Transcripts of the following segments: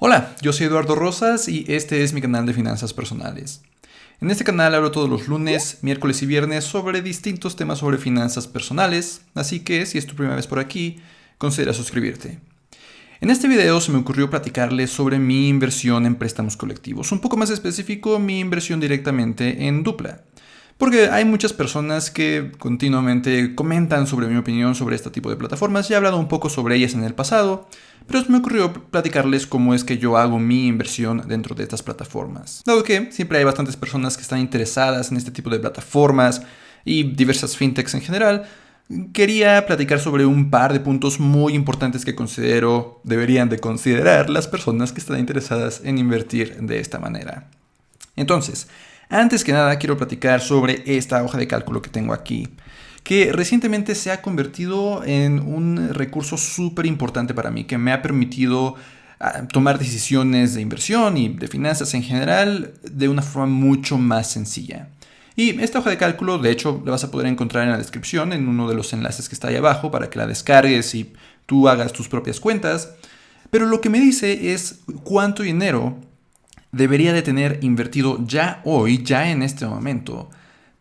Hola, yo soy Eduardo Rosas y este es mi canal de finanzas personales. En este canal hablo todos los lunes, miércoles y viernes sobre distintos temas sobre finanzas personales, así que si es tu primera vez por aquí, considera suscribirte. En este video se me ocurrió platicarles sobre mi inversión en préstamos colectivos, un poco más específico mi inversión directamente en Dupla. Porque hay muchas personas que continuamente comentan sobre mi opinión sobre este tipo de plataformas. Ya he hablado un poco sobre ellas en el pasado, pero se me ocurrió platicarles cómo es que yo hago mi inversión dentro de estas plataformas. Dado que siempre hay bastantes personas que están interesadas en este tipo de plataformas y diversas fintechs en general, quería platicar sobre un par de puntos muy importantes que considero deberían de considerar las personas que están interesadas en invertir de esta manera. Entonces, antes que nada quiero platicar sobre esta hoja de cálculo que tengo aquí, que recientemente se ha convertido en un recurso súper importante para mí, que me ha permitido tomar decisiones de inversión y de finanzas en general de una forma mucho más sencilla. Y esta hoja de cálculo, de hecho, la vas a poder encontrar en la descripción, en uno de los enlaces que está ahí abajo, para que la descargues y tú hagas tus propias cuentas. Pero lo que me dice es cuánto dinero debería de tener invertido ya hoy, ya en este momento,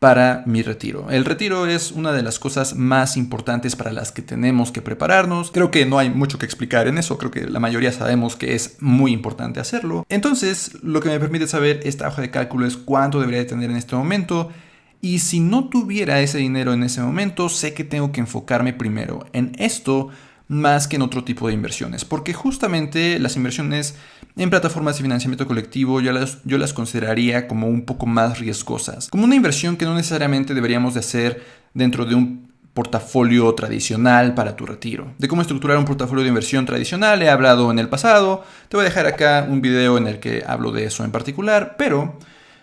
para mi retiro. El retiro es una de las cosas más importantes para las que tenemos que prepararnos. Creo que no hay mucho que explicar en eso, creo que la mayoría sabemos que es muy importante hacerlo. Entonces, lo que me permite saber esta hoja de cálculo es cuánto debería de tener en este momento. Y si no tuviera ese dinero en ese momento, sé que tengo que enfocarme primero en esto más que en otro tipo de inversiones, porque justamente las inversiones en plataformas de financiamiento colectivo yo las consideraría como un poco más riesgosas, como una inversión que no necesariamente deberíamos de hacer dentro de un portafolio tradicional para tu retiro. De cómo estructurar un portafolio de inversión tradicional he hablado en el pasado, te voy a dejar acá un video en el que hablo de eso en particular, pero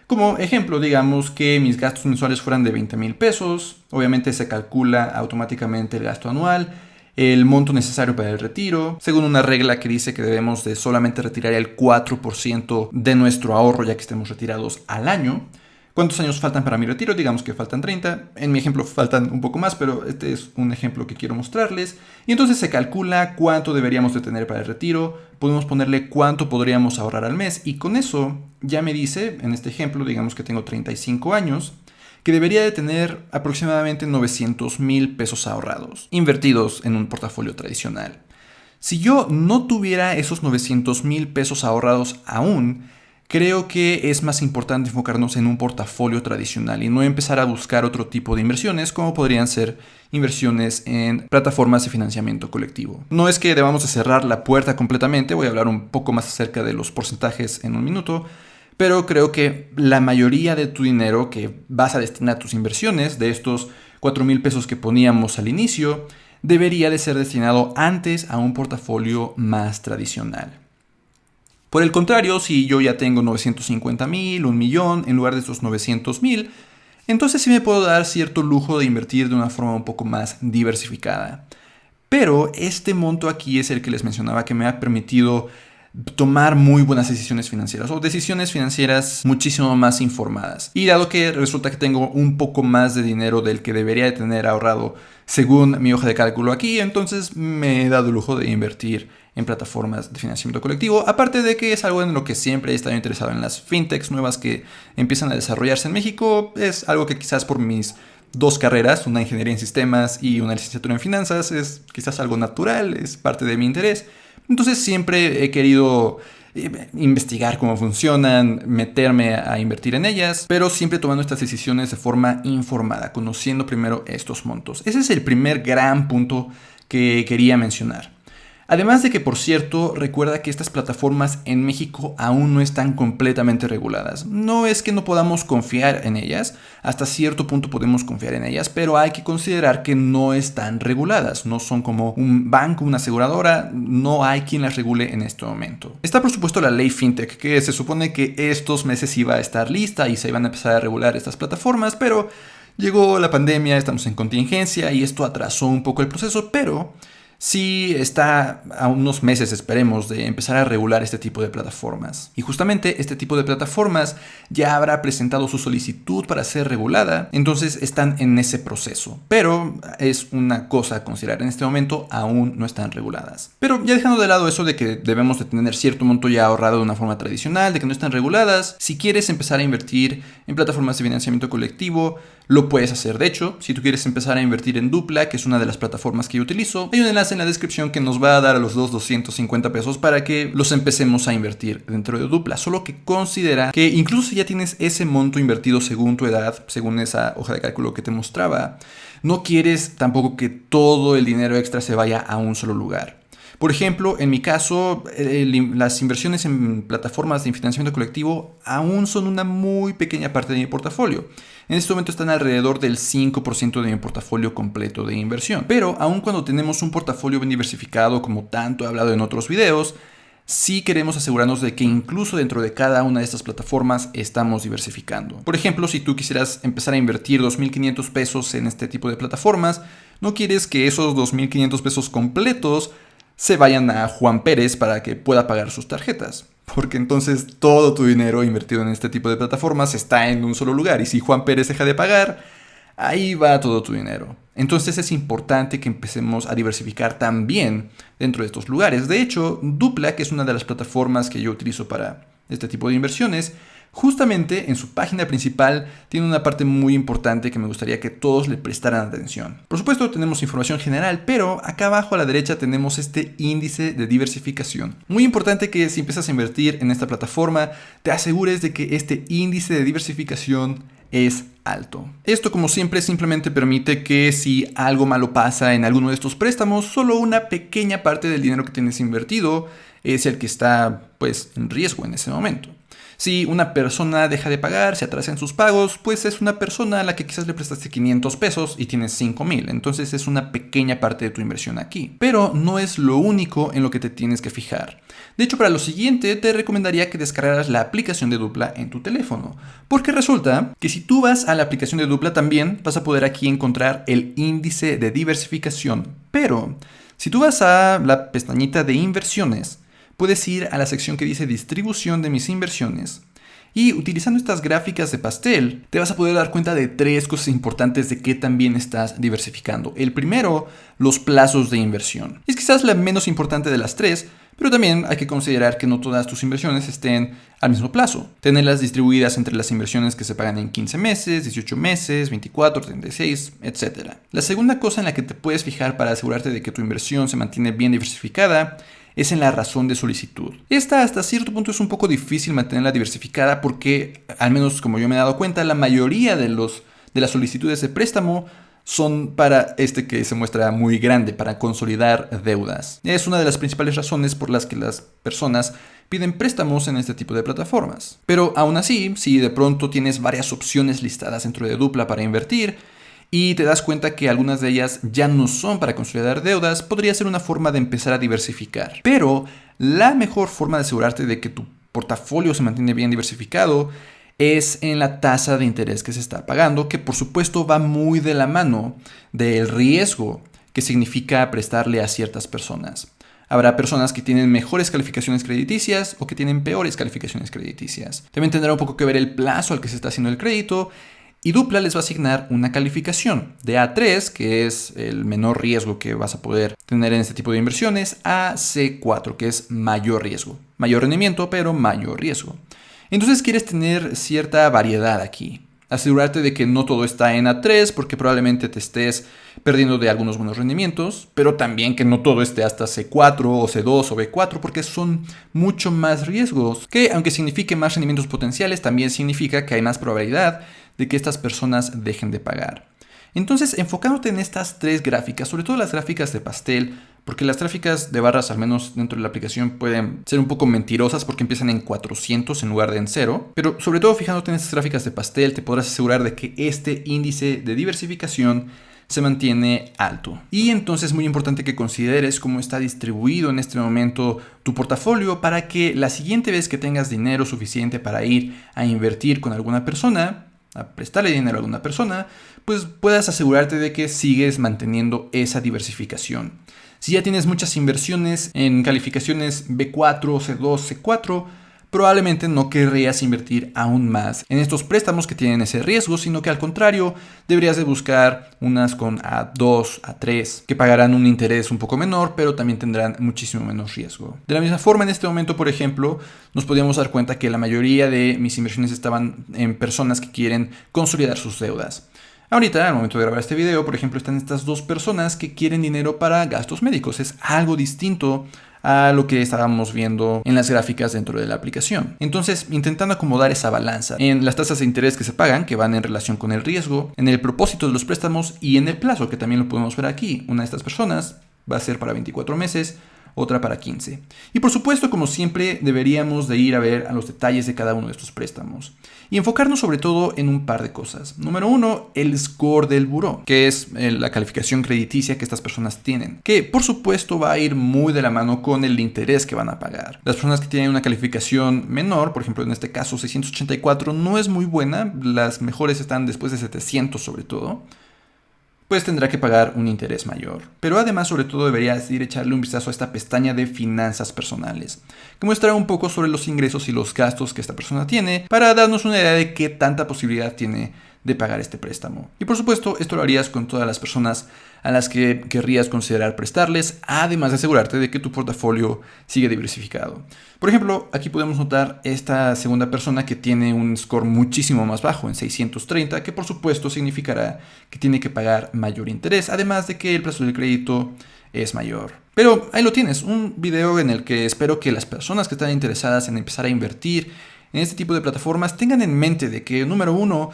como ejemplo, digamos que mis gastos mensuales fueran de 20,000 pesos, obviamente se calcula automáticamente el gasto anual, el monto necesario para el retiro, según una regla que dice que debemos de solamente retirar el 4% de nuestro ahorro ya que estemos retirados al año. ¿Cuántos años faltan para mi retiro? Digamos que faltan 30. En mi ejemplo faltan un poco más, pero este es un ejemplo que quiero mostrarles. Y entonces se calcula cuánto deberíamos de tener para el retiro, podemos ponerle cuánto podríamos ahorrar al mes y con eso ya me dice, en este ejemplo, digamos que tengo 35 años, que debería de tener aproximadamente 900,000 pesos ahorrados, invertidos en un portafolio tradicional. Si yo no tuviera esos 900,000 pesos ahorrados aún, creo que es más importante enfocarnos en un portafolio tradicional y no empezar a buscar otro tipo de inversiones como podrían ser inversiones en plataformas de financiamiento colectivo. No es que debamos de cerrar la puerta completamente, voy a hablar un poco más acerca de los porcentajes en un minuto, pero creo que la mayoría de tu dinero que vas a destinar a tus inversiones, de estos 4,000 pesos que poníamos al inicio, debería de ser destinado antes a un portafolio más tradicional. Por el contrario, si yo ya tengo 950,000, 1,000,000, en lugar de esos 900,000, entonces sí me puedo dar cierto lujo de invertir de una forma un poco más diversificada. Pero este monto aquí es el que les mencionaba que me ha permitido tomar muy buenas decisiones financieras o decisiones financieras muchísimo más informadas. Y dado que resulta que tengo un poco más de dinero del que debería de tener ahorrado según mi hoja de cálculo aquí, entonces me he dado el lujo de invertir en plataformas de financiamiento colectivo, aparte de que es algo en lo que siempre he estado interesado en las fintechs nuevas que empiezan a desarrollarse en México. Es algo que quizás por mis dos carreras, una ingeniería en sistemas y una licenciatura en finanzas, es quizás algo natural, es parte de mi interés. Entonces siempre he querido investigar cómo funcionan, meterme a invertir en ellas, pero siempre tomando estas decisiones de forma informada, conociendo primero estos montos. Ese es el primer gran punto que quería mencionar. Además de que, por cierto, recuerda que estas plataformas en México aún no están completamente reguladas. No es que no podamos confiar en ellas, hasta cierto punto podemos confiar en ellas, pero hay que considerar que no están reguladas. No son como un banco, una aseguradora, no hay quien las regule en este momento. Está por supuesto la ley FinTech, que se supone que estos meses iba a estar lista y se iban a empezar a regular estas plataformas, pero llegó la pandemia, estamos en contingencia y esto atrasó un poco el proceso, pero sí está a unos meses, esperemos, de empezar a regular este tipo de plataformas. Y justamente este tipo de plataformas ya habrá presentado su solicitud para ser regulada, entonces están en ese proceso. Pero es una cosa a considerar, en este momento aún no están reguladas. Pero ya dejando de lado eso de que debemos de tener cierto monto ya ahorrado de una forma tradicional, de que no están reguladas, si quieres empezar a invertir en plataformas de financiamiento colectivo, lo puedes hacer. De hecho, si tú quieres empezar a invertir en Dupla, que es una de las plataformas que yo utilizo, hay un enlace en la descripción que nos va a dar a los 250 pesos para que los empecemos a invertir dentro de Dupla. Solo que considera que incluso si ya tienes ese monto invertido según tu edad, según esa hoja de cálculo que te mostraba, no quieres tampoco que todo el dinero extra se vaya a un solo lugar. Por ejemplo, en mi caso, las inversiones en plataformas de financiamiento colectivo aún son una muy pequeña parte de mi portafolio. En este momento están alrededor del 5% de mi portafolio completo de inversión. Pero aun cuando tenemos un portafolio bien diversificado, como tanto he hablado en otros videos, sí queremos asegurarnos de que incluso dentro de cada una de estas plataformas estamos diversificando. Por ejemplo, si tú quisieras empezar a invertir 2.500 pesos en este tipo de plataformas, no quieres que esos 2.500 pesos completos se vayan a Juan Pérez para que pueda pagar sus tarjetas. Porque entonces todo tu dinero invertido en este tipo de plataformas está en un solo lugar. Y si Juan Pérez deja de pagar, ahí va todo tu dinero. Entonces es importante que empecemos a diversificar también dentro de estos lugares. De hecho, Dupla, que es una de las plataformas que yo utilizo para este tipo de inversiones, justamente en su página principal tiene una parte muy importante que me gustaría que todos le prestaran atención. Por supuesto tenemos información general, pero acá abajo a la derecha tenemos este índice de diversificación. Muy importante que si empiezas a invertir en esta plataforma, te asegures de que este índice de diversificación es alto. Esto, como siempre, simplemente permite que si algo malo pasa en alguno de estos préstamos, solo una pequeña parte del dinero que tienes invertido es el que está, pues, en riesgo en ese momento. Si una persona deja de pagar, se atrasa en sus pagos, pues es una persona a la que quizás le prestaste 500 pesos y tienes 5,000. Entonces es una pequeña parte de tu inversión aquí. Pero no es lo único en lo que te tienes que fijar. De hecho, para lo siguiente te recomendaría que descargaras la aplicación de Dupla en tu teléfono. Porque resulta que si tú vas a la aplicación de Dupla también vas a poder aquí encontrar el índice de diversificación. Pero si tú vas a la pestañita de inversiones, puedes ir a la sección que dice distribución de mis inversiones y utilizando estas gráficas de pastel te vas a poder dar cuenta de 3 cosas importantes de qué también estás diversificando. El primero, los plazos de inversión. Es quizás la menos importante de las 3, pero también hay que considerar que no todas tus inversiones estén al mismo plazo. Tenerlas distribuidas entre las inversiones que se pagan en 15 meses, 18 meses, 24, 36, etc. La segunda cosa en la que te puedes fijar para asegurarte de que tu inversión se mantiene bien diversificada es en la razón de solicitud. Esta hasta cierto punto es un poco difícil mantenerla diversificada porque, al menos como yo me he dado cuenta, la mayoría de las solicitudes de préstamo son para este que se muestra muy grande, para consolidar deudas. Es una de las principales razones por las que las personas piden préstamos en este tipo de plataformas. Pero aún así, si de pronto tienes varias opciones listadas dentro de Dupla para invertir, y te das cuenta que algunas de ellas ya no son para consolidar deudas, podría ser una forma de empezar a diversificar. Pero la mejor forma de asegurarte de que tu portafolio se mantiene bien diversificado es en la tasa de interés que se está pagando, que por supuesto va muy de la mano del riesgo que significa prestarle a ciertas personas. Habrá personas que tienen mejores calificaciones crediticias o que tienen peores calificaciones crediticias. También tendrá un poco que ver el plazo al que se está haciendo el crédito. Y Dupla les va a asignar una calificación de A3, que es el menor riesgo que vas a poder tener en este tipo de inversiones, a C4, que es mayor riesgo. Mayor rendimiento, pero mayor riesgo. Entonces quieres tener cierta variedad aquí. Asegurarte de que no todo está en A3, porque probablemente te estés perdiendo de algunos buenos rendimientos, pero también que no todo esté hasta C4 o C2 o B4, porque son mucho más riesgos, que aunque signifique más rendimientos potenciales, también significa que hay más probabilidad de que estas personas dejen de pagar. Entonces, enfocándote en estas 3 gráficas, sobre todo las gráficas de pastel, porque las gráficas de barras, al menos dentro de la aplicación, pueden ser un poco mentirosas porque empiezan en 400 en lugar de en 0. Pero sobre todo fijándote en estas gráficas de pastel, te podrás asegurar de que este índice de diversificación se mantiene alto. Y entonces es muy importante que consideres cómo está distribuido en este momento tu portafolio para que la siguiente vez que tengas dinero suficiente para ir a invertir con alguna persona, a prestarle dinero a alguna persona, pues puedas asegurarte de que sigues manteniendo esa diversificación. Si ya tienes muchas inversiones en calificaciones B4, C2, C4, probablemente no querrías invertir aún más en estos préstamos que tienen ese riesgo, sino que al contrario, deberías de buscar unas con A2, A3, que pagarán un interés un poco menor, pero también tendrán muchísimo menos riesgo. De la misma forma, en este momento, por ejemplo, nos podríamos dar cuenta que la mayoría de mis inversiones estaban en personas que quieren consolidar sus deudas. Ahorita, al momento de grabar este video, por ejemplo, están estas dos personas que quieren dinero para gastos médicos. Es algo distinto a lo que estábamos viendo en las gráficas dentro de la aplicación. Entonces, intentando acomodar esa balanza en las tasas de interés que se pagan, que van en relación con el riesgo, en el propósito de los préstamos y en el plazo, que también lo podemos ver aquí. Una de estas personas va a ser para 24 meses, otra para 15. Y por supuesto, como siempre, deberíamos de ir a ver a los detalles de cada uno de estos préstamos y enfocarnos sobre todo en un par de cosas. Número 1, el score del buró, que es la calificación crediticia que estas personas tienen, que por supuesto va a ir muy de la mano con el interés que van a pagar. Las personas que tienen una calificación menor, por ejemplo en este caso 684, no es muy buena, las mejores están después de 700 sobre todo, pues tendrá que pagar un interés mayor. Pero además, sobre todo, deberías ir a echarle un vistazo a esta pestaña de finanzas personales, que muestra un poco sobre los ingresos y los gastos que esta persona tiene, para darnos una idea de qué tanta posibilidad tiene de pagar este préstamo. Y por supuesto, esto lo harías con todas las personas a las que querrías considerar prestarles, además de asegurarte de que tu portafolio sigue diversificado. Por ejemplo, aquí podemos notar esta segunda persona que tiene un score muchísimo más bajo, en 630, que por supuesto significará que tiene que pagar mayor interés, además de que el plazo del crédito es mayor. Pero ahí lo tienes, un video en el que espero que las personas que están interesadas en empezar a invertir en este tipo de plataformas tengan en mente de que, número 1,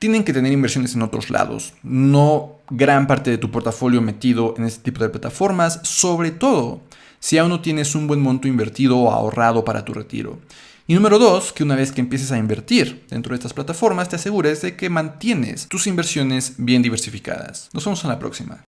tienen que tener inversiones en otros lados, no gran parte de tu portafolio metido en este tipo de plataformas, sobre todo si aún no tienes un buen monto invertido o ahorrado para tu retiro. Y número 2, que una vez que empieces a invertir dentro de estas plataformas, te asegures de que mantienes tus inversiones bien diversificadas. Nos vemos en la próxima.